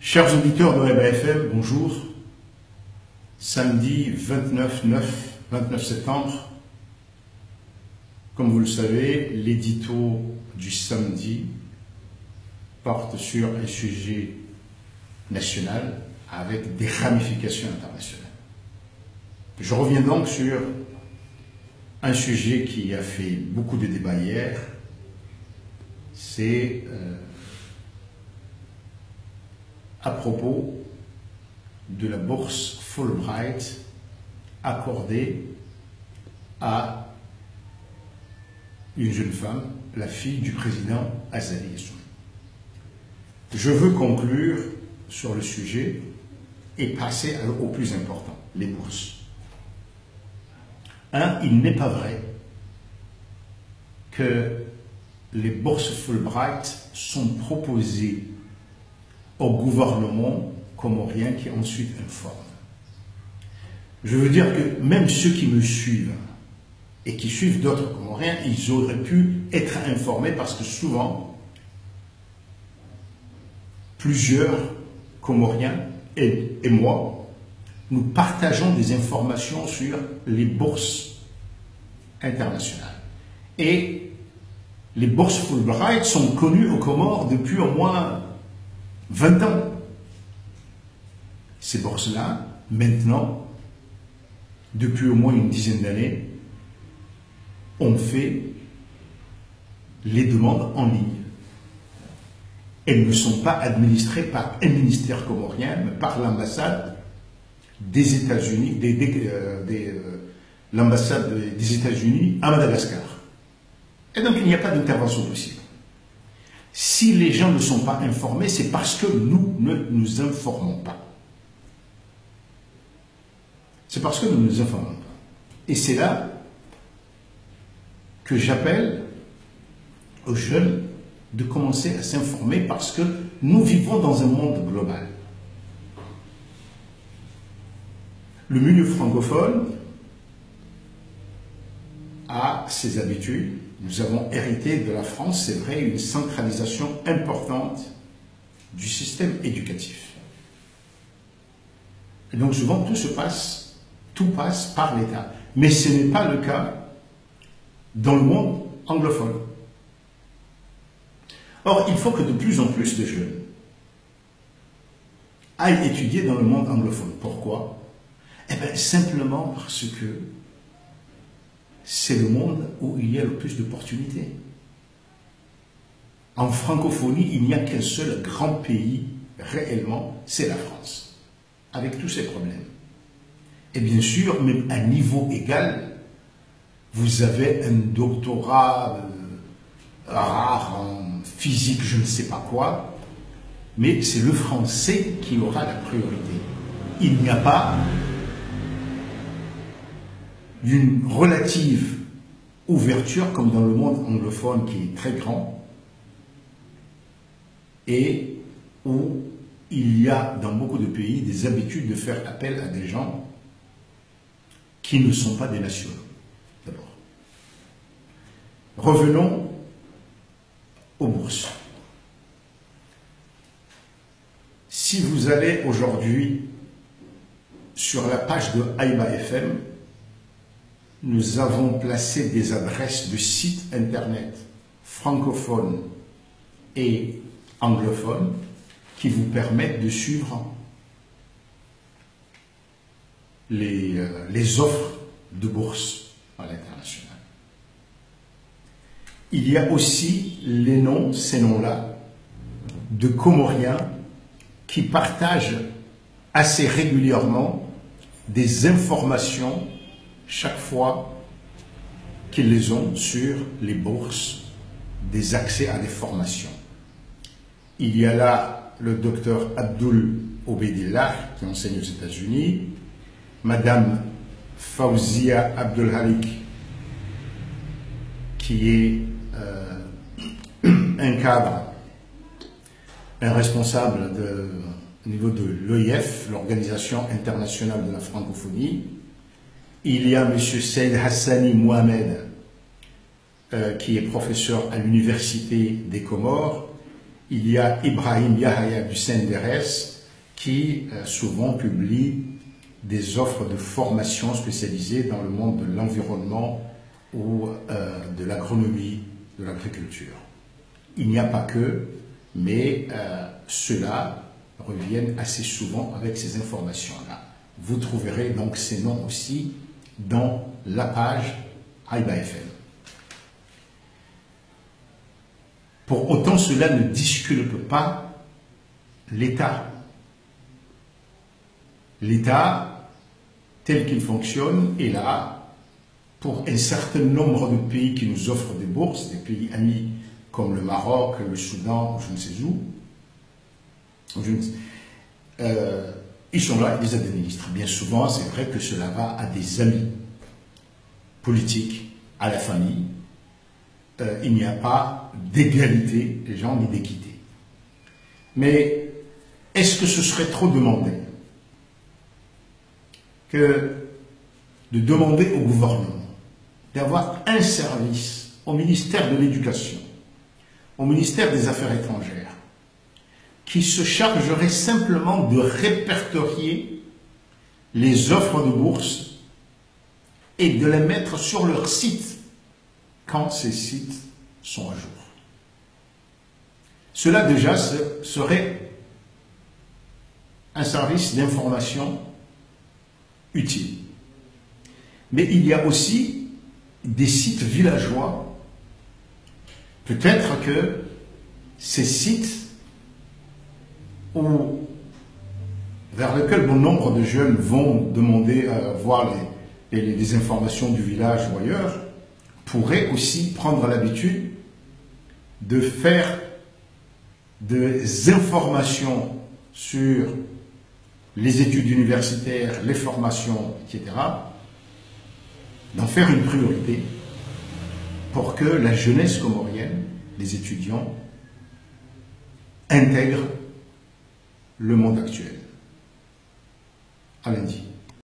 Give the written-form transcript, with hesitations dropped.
Chers auditeurs de WebAFM, bonjour. Samedi 29 septembre, comme vous le savez, l'édito du samedi porte sur un sujet national avec des ramifications internationales. Je reviens donc sur un sujet qui a fait beaucoup de débats hier, c'est à propos de la bourse Fulbright accordée à une jeune femme, la fille du président Azali Assoumani. Je veux conclure sur le sujet et passer au plus important, les bourses. Il n'est pas vrai que les bourses Fulbright sont proposées au gouvernement comorien qui ensuite informe. Je veux dire que même ceux qui me suivent et qui suivent d'autres Comoriens, ils auraient pu être informés parce que souvent, plusieurs Comoriens et moi, nous partageons des informations sur les bourses internationales. Et les bourses Fulbright sont connues aux Comores depuis au moins 20 ans. Ces bourses-là, maintenant, depuis au moins une dizaine d'années, on fait les demandes en ligne. Elles ne sont pas administrées par un ministère comorien, mais par l'ambassade des États-Unis, l'ambassade des États-Unis à Madagascar. Et donc il n'y a pas d'intervention possible. Si les gens ne sont pas informés, c'est parce que nous ne nous informons pas. C'est parce que nous ne nous informons pas. Et c'est là que j'appelle aux jeunes de commencer à s'informer parce que nous vivons dans un monde global. Le milieu francophone a ses habitudes. Nous avons hérité de la France, c'est vrai, une centralisation importante du système éducatif. Et donc souvent tout passe par l'État. Mais ce n'est pas le cas dans le monde anglophone. Or, il faut que de plus en plus de jeunes aillent étudier dans le monde anglophone. Pourquoi? Eh bien, simplement parce que c'est le monde où il y a le plus d'opportunités. En francophonie, il n'y a qu'un seul grand pays réellement, c'est la France, avec tous ses problèmes. Et bien sûr, même à niveau égal, vous avez un doctorat rare en physique, je ne sais pas quoi, mais c'est le français qui aura la priorité. Il n'y a pas d'une relative ouverture comme dans le monde anglophone qui est très grand et où il y a dans beaucoup de pays des habitudes de faire appel à des gens qui ne sont pas des nationaux. D'abord. Revenons aux bourses. Si vous allez aujourd'hui sur la page de Aïba FM, nous avons placé des adresses de sites internet francophones et anglophones qui vous permettent de suivre les offres de bourse à l'international. Il y a aussi les noms, ces noms-là, de Comoriens qui partagent assez régulièrement des informations chaque fois qu'ils les ont sur les bourses, des accès à des formations. Il y a là le docteur Abdul Obeidillah qui enseigne aux États-Unis, Madame Faouzia Abdelhalik qui est un cadre, un responsable au niveau de l'OIF, l'Organisation internationale de la francophonie. Il y a M. Saïd Hassani Mohamed, qui est professeur à l'Université des Comores. il y a Ibrahim Yahya du CNRS qui souvent publie des offres de formation spécialisées dans le monde de l'environnement ou de l'agronomie, de l'agriculture. Il n'y a pas que, mais ceux-là reviennent assez souvent avec ces informations-là. Vous trouverez donc ces noms aussi dans la page Haïba FM. Pour autant, cela ne disculpe pas l'État. L'État, tel qu'il fonctionne, est là pour un certain nombre de pays qui nous offrent des bourses, des pays amis comme le Maroc, le Soudan, ou je ne sais où. Ils sont là, ils les administrent. Bien souvent, c'est vrai que cela va à des amis politiques, à la famille. Il n'y a pas d'égalité des gens ni d'équité. Mais est-ce que ce serait trop demandé que de demander au gouvernement d'avoir un service au ministère de l'Éducation, au ministère des Affaires étrangères, qui se chargerait simplement de répertorier les offres de bourse et de les mettre sur leur site quand ces sites sont à jour. Cela déjà serait un service d'information utile. Mais il y a aussi des sites villageois. Peut-être que ces sites vers lesquels bon nombre de jeunes vont demander à voir les informations du village ou ailleurs, pourraient aussi prendre l'habitude de faire des informations sur les études universitaires, les formations, etc., d'en faire une priorité pour que la jeunesse comorienne, les étudiants, intègrent le monde actuel. À lundi.